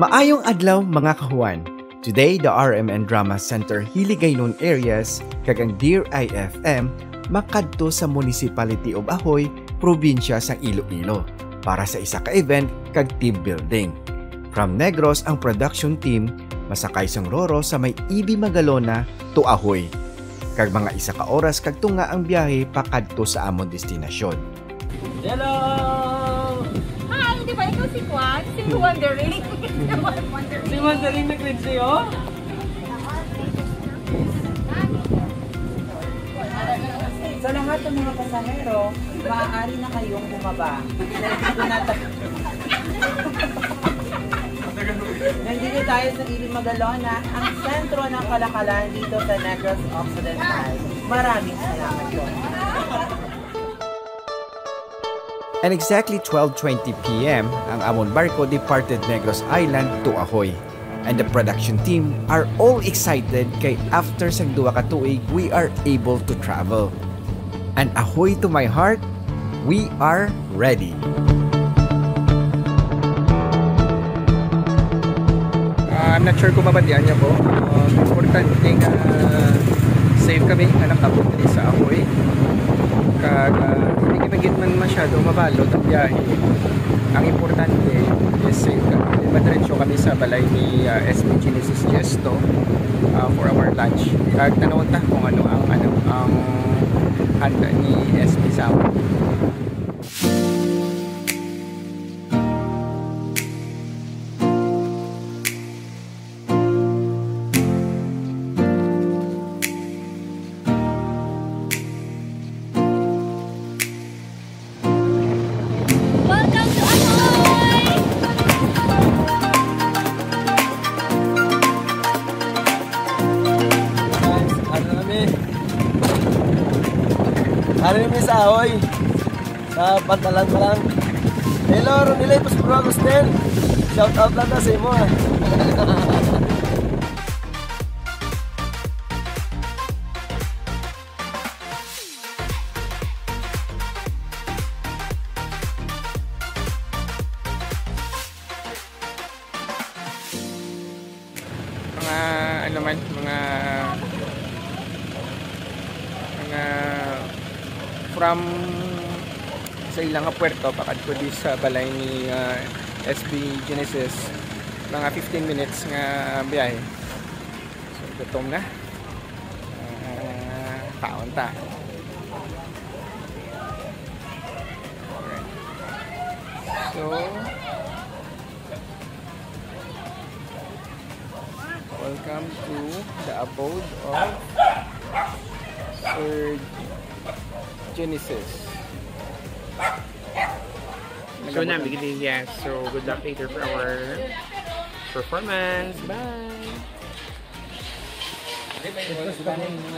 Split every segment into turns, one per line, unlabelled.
Maayong adlaw mga kahuan. Today, the RMN Drama Center Hiligaynon areas kag ang Dear IFM makadto sa Municipality of Ahoy, probinsya sa Iloilo para sa isa ka event kag team building. From Negros ang production team masakay sang Roro sa may Ibi Magalona to Ahoy. Kag mga isa ka oras kag tunga ang biyahe pakadto sa amon destinasyon.
Hello!
Hi! Di ba ikaw si Kwan? Si Wondering?
Si Wondering nag-read sa'yo?
Sa lahat ng mga pasahero, maaari na kayong bumaba. Nandito tayo sa Ibi Magalona, ang sentro ng kalakalan dito sa Negros Occidental. Maraming salamat po.
And exactly 12:20 p.m., ang amon barko departed Negros Island to Ahoy. And the production team are all excited kay after sang duwa ka tuig, we are able to travel. And Ahoy to my heart, we are ready.
I'm not sure kung mabadian niya po. Importante nga safe kami nga nakapunti sa Ahoy. Kag hindi kami man masyado mabalot ang biyahe. Ang importante is safe kami. Madiretso kami sa balay ni SB Genesis Gesto for our lunch. Kag tanawon ta kung ano ang handa ni SB sa amin.
Ano yung sa Ahoy? Sa pantalan pa lang. Hello, Ronilay Paspuro Agustin. Shout out lang na sa imo ha.
From sa ilang puerto pakadto di sa balay ni SB Genesis mga 15 minutes nga biyahe. So gutom na. Taon ta. Alright. So welcome to the abode of Sir Genesis.
So na beginning, yes. So good luck later for our performance. Bye.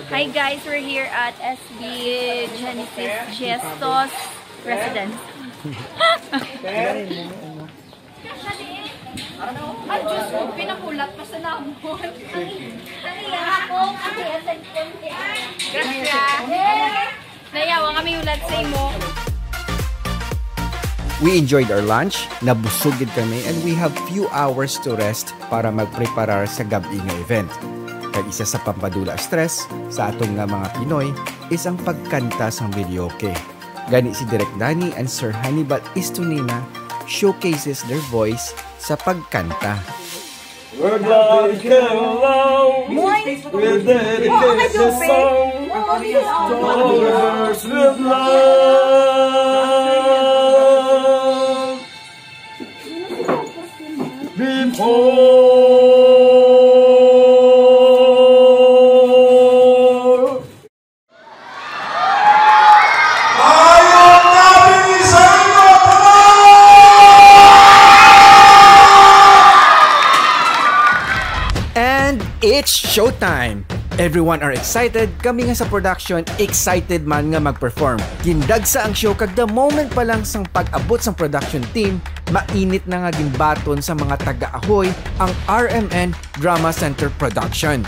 Hi guys, we're here at SB Genesis Gestos residence. Ay, Diyos ko, pinakulat pa sa namon. Nayawa kami ulat sa imo.
We enjoyed our lunch, nabusugid kami, and we have few hours to rest para magpreparar sa gabi nga event. Kaya isa sa pampadula stress sa atong nga mga Pinoy is ang pagkanta sa videoke. Gani si Direk Danny and Sir Hannibal Istunina showcases their voice sa pagkanta.
We're glad you came along. We're dedicated to song. Dollars with love. Before
it's showtime! Everyone are excited, kami nga sa production, excited man nga mag-perform. Gindagsa ang show kag the moment pa lang sang pag-abot sang production team, mainit na nga gimbaton sa mga taga-Ahoy ang RMN Drama Center Production.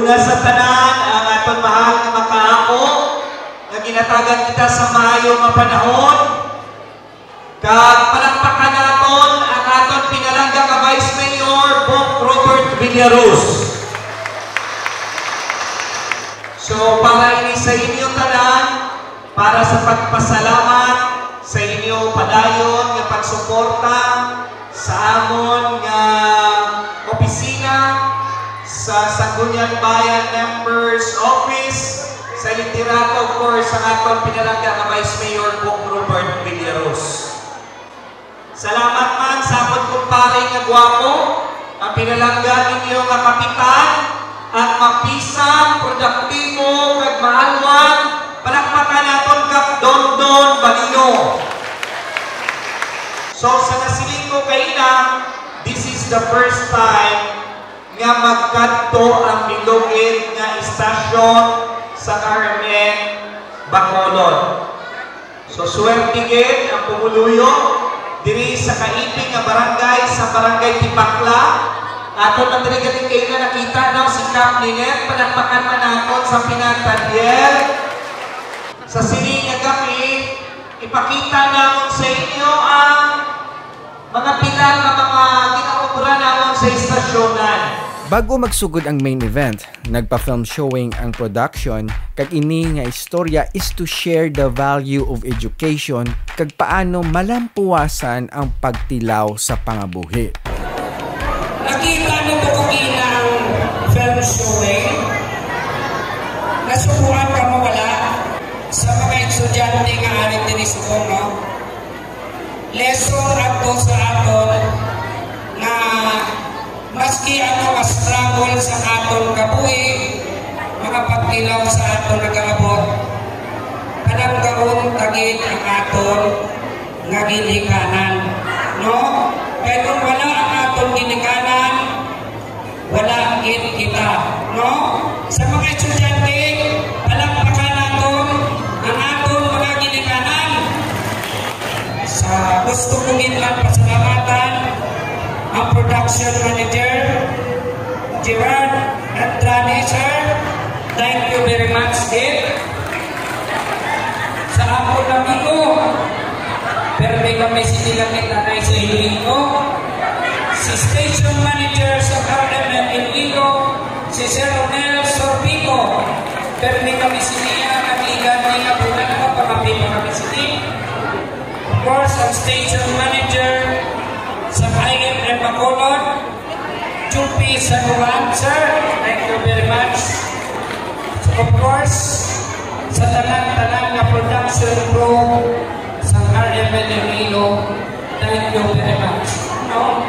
Una sa tanan, ang aton mahal nga makaamo, nga ginatagan kita sa maayo nga panahon. Kag palakpakan naton ang aton pinalangga ka Vice Mayor, Bong Robert Villaros. So, para ini sa inyo tanan, para sa pagpasalamat sa inyo padayon nga pagsuporta sa amon nga opisina sa Sangguniang Bayan Members Office sa literato, of course, ang atong pinalangga nga Vice Mayor Bong Robert Villaros. Salamat man sa akong kumpare nga gwapo, ang pinalangga ninyo nga kapitan, at mapisang, produktibo, kag maalwan, palakpakan naton kap Dondon Balino. So sa nasiling ko kay ina, this is the first time nga magkadto ang milugid nga istasyon sa RMN Bacolod. So swerte gid ang pumuluyo diri sa kaiping nga barangay sa barangay Tipakla. Ato nang diri galing kayo na nakita daw si Cap Linet, palakpakan man naton sa pinatadyer. Sa sini nga gabi, ipakita namon sa inyo ang mga pilar na mga ginaobra namon sa istasyonan.
Bago magsugod ang main event, nagpa-film showing ang production kag ini nga istorya is to share the value of education kag paano malampuasan ang pagtilaw sa pangabuhi.
Nakita niyo po kanina ang film showing. Nasubukan ka mawala sa mga estudyante nga arit din isubong, no? Lesson ato sa aton na maski ano struggle sa aton kabuhi, mga pagtilaw sa aton nag-aabot, pananggaon tagid ang aton nga ginikanan, no? Kaya kung wala ang aton ginikanan, wala gid kita, no? Sa mga estudyante, palakpakan naton ang aton mga ginikanan. Sa gusto kong ilang pasalamatan ang production manager, Gerard Andrade, sir. Thank you very much, Dave. Sa ako amigo, pero may kami sinilang itanay sa Iloilo. Si station manager sa RMN Iloilo, si Sir Ronel Sorpico. Pero may kami sinilang nagligan ni Kapunan ko, pamapin mo kami sini. Of course, ang station manager sa IMM Bacolod, Chupi Sanuan, sir. Thank you very much. So, of course, sa tanan-tanan na production crew sa RMN Iloilo, thank you very much. No?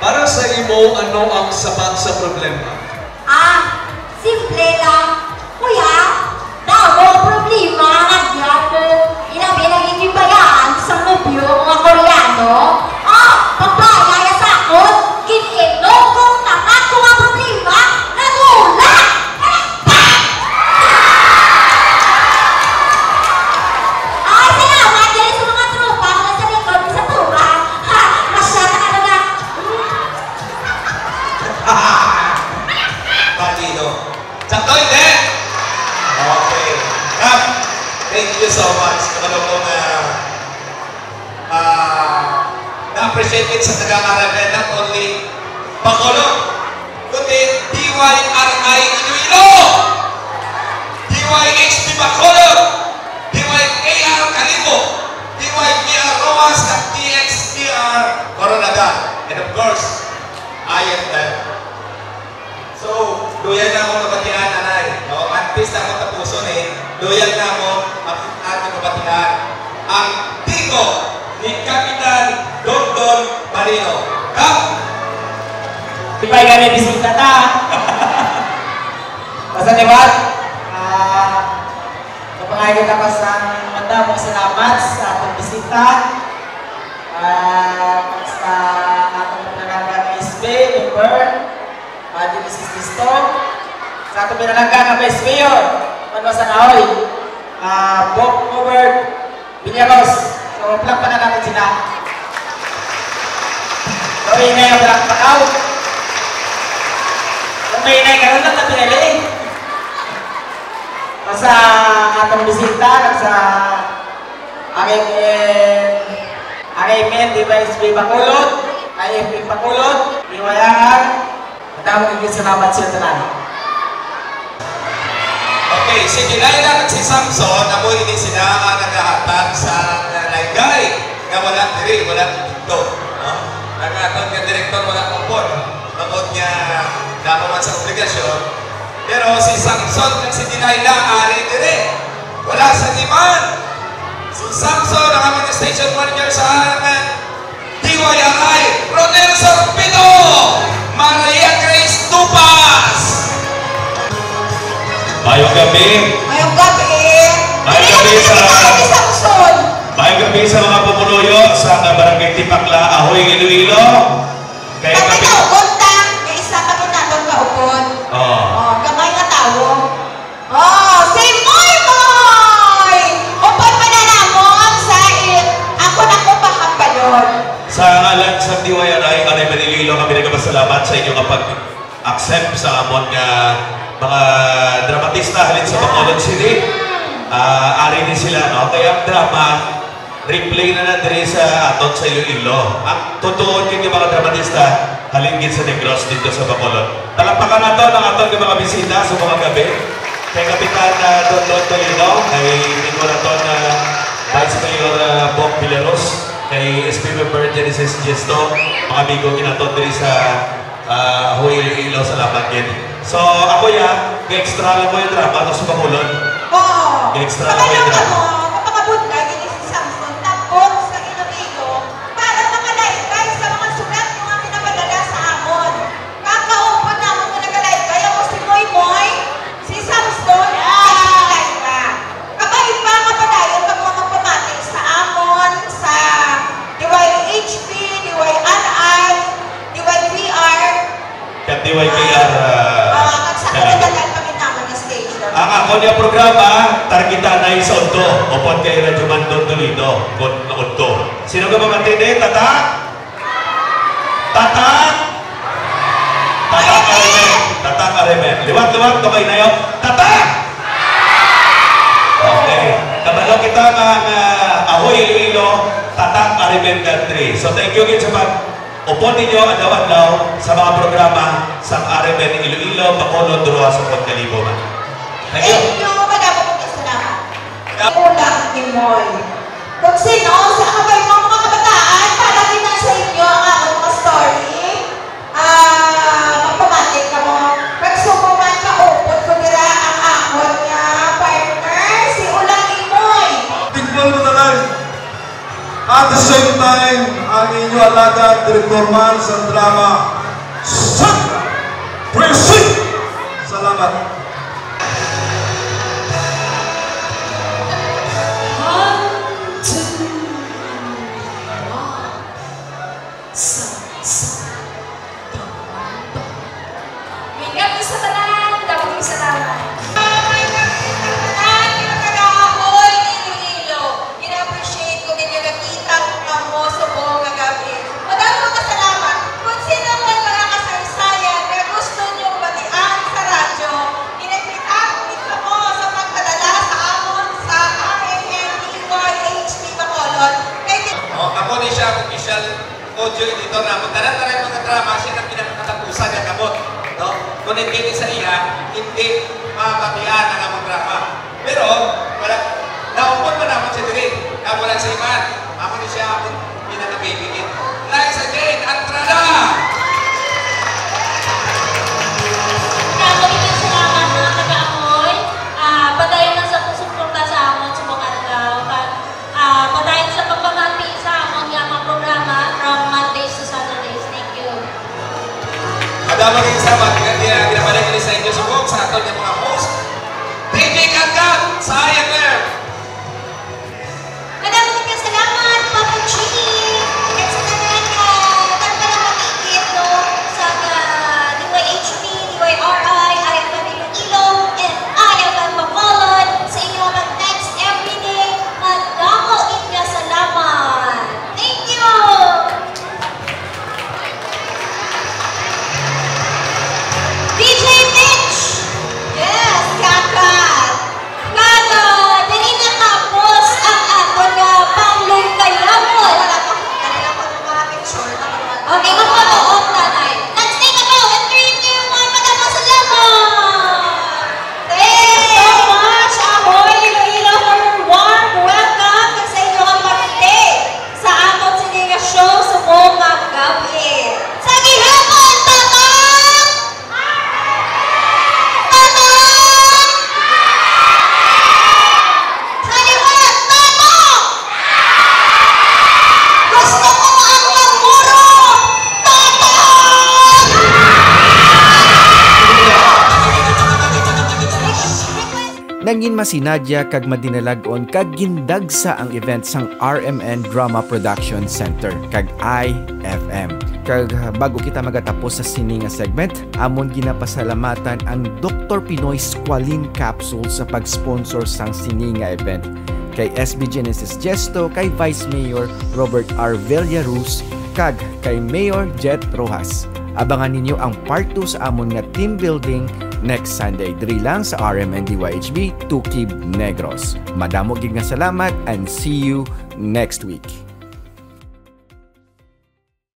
Para sa imo, ano ang sapat sa problema?
Simple lang. Kuya, damo problema nagyan. Ilabi naging bayaan sa nobyo mga Koreano. Papaya sa akon, kinilog kong takat ko nga problema, nagulat! Salamat dyan sa mga tropa na sa likod sa tuwa. Masyata ka na.
Partido. Sakto hindi? Okay. Thank you so much. Kamalong ko na-appreciate it sa taga-Aragan, not only Bacolod, kundi DYRI Iloilo, DYHP Bacolod, DYAR Calibo, DYPR Romas, at DXPR Coronadan. And of course, IFL. So, loyal na ako nabatihan, nanay. No? At least ako tapuso loyal na ako at ating nabatihan. Ang tiko ni Kapitan Dondon Marino. Kap!
Ipay kami bisita ta. Basta niwat, kapangay kita pa sa mata mo salamat sa atong bisita. Sa atong pinalaga ng SB, Limber, dito si Cristo. Sa atong pinalaga ng SB yun, Manwasa Naoy, Bob Robert Villaros. So, plak pa na natin sila. So, inay ang plak pa out. Kung may inay karoon lang na pinali. Sa atong bisita, sa aking men, di ba SB Bacolod, IFP Bacolod, DYR, madaming higit salamat siya tanan.
Okay, si Delilah at si Samson, na mo hindi sila ang naghahatag sa laygay na walang diri, walang dito. Nagkataon nga direktor, walang kupon. Tungkol niya napaman sa obligasyon. Pero si Samson at si Delilah, ari diri. Wala sa demand. Si Samson, ang aming station manager sa harapan, DYRI, Ronel Sorpito, Maria Grace Tupas.
Mayong gabi.
Mayong gabi.
Mayong gabi sa mga pumunuyo sa Barangay Tipakla, Ahoy, Iloilo. Kaya gabi.
Punta, may isa pa ito na itong kaupon. Gamay na tao. Si Moimo!
nagpasalamat sa inyo kapag accept sa amon nga mga dramatista halin sa Bacolod City. Ari din sila, no? Kaya ang drama, replay na diri sa aton sa Iloilo. Ang totoo yung mga dramatista, halingin sa Negros dito sa Bacolod. Talampakan na to ng aton mga bisita sa mga gabi. Kay Kapitan Don Tolino, kay Nicoraton Vice Mayor Bong Villaros, kay SP Member Genesis Gesto, mga amigo kinaton diri sa Huy Iloilo sa Lamanggit. So ako extra lang ko yung drama sa Bacolod.
Oo.
Extra lang ko yung drama.
Kapagabot ka, yun si Samson, tapos sa Iloilo, para makalaykay sa mga sulat yung mga pinapadala sa amon. Kakaupon naman mo nagalaykay, ako si Moy Moy, si Samson, ay sinalaykay. Kapag iba kapadayon ka mga pamatik sa amon, sa DYHP, DYRI, DYVR,
Kat DYKR, ang ako niya programa, targeta na sa Unto. Upon kay Radyo Mandon Toledo, Unto. Sino ka ba matindi? Tatak? Tatak? Tatak Arimen. Tatak Arimen. Liwat-liwat, kamay na yun. Tatak! Okay. Kabalo kita ng Ahoy Iloilo, Tatak Arimen Country. So thank you again sa upon ninyo adlaw-adlaw sa mga programa sa Arimen Iloilo, Bacolod, Doroa, sa Pagkalibo. Thank you.
Madama po kasi naman. Ulang ni Moy. Kung sino, sa mga kabataan, para din sa inyo ang aming mga story. Magpamatik ka mo. Pag sumuman ka, upot ko nila ang akon niya, partner, si Ulang ni Moy.
Tignan mo na lang. At the same time, ang inyo alaga, Director Man sa drama, Sandra Precinct. Salamat.
Audio editor na magdala-dala mga drama siya na pinakatapusan niya kamot. No? Kung hindi sa iya, hindi makakatiyan ang among drama. Pero, naupon pa naman siya diri. Kamo lang sa iman. Ako ni siya akong pinakabibigit. Like sa Jane Antrada!
Maraming salamat mga taga-amoy. Padayon lang sa susuporta sa amon sa mga adlaw. Padayon sa pagpamati sa amon nga mga programa from Mondays to Saturdays. Thank you.
Madamang yung sabat, ginabalik nila sa inyo subok sa aton yung mga host. DJ Kangkang sa IMF.
Madaming salamat, Papa G. At sa tanan magpapakikit sa DYHP, DYRI, IFM Iloilo, and IFM Bacolod sa inyong mag-next everyday. Madamo inya salamat. Thank you! DJ Mitch! Yes, Kakat! Kada, dali na tapos ang aton nga panglungkayamon. Okay, magpapanood nanay. Let's take a bow in 3, 2, 1. Madamo salamat! Thank you so much, Ahoy Iloilo, for your warm welcome sa inyong pag-stay sa aton sininga show sa buong gabi. Sa gihapon, tatang! Tatang! Sa liwanag, tatang! Gusto ko ang magmuro!
Nangin masinadya kag madinalagon kag gindagsa ang event sang RMN Drama Production Center kag IFM. Kag bago kita magatapos sa sini nga segment, amon ginapasalamatan ang Dr. Pinoy Squalene Capsule sa pag-sponsor sang sini nga event. Kay SB Genesis Gesto, kay Vice Mayor Robert R. Villaruz, kag kay Mayor Jet Rojas. Abangan ninyo ang part 2 sa amon nga team building next Sunday. Diri lang sa RMNDYHB Tukib Negros. Madamo gid nga salamat and see you next week.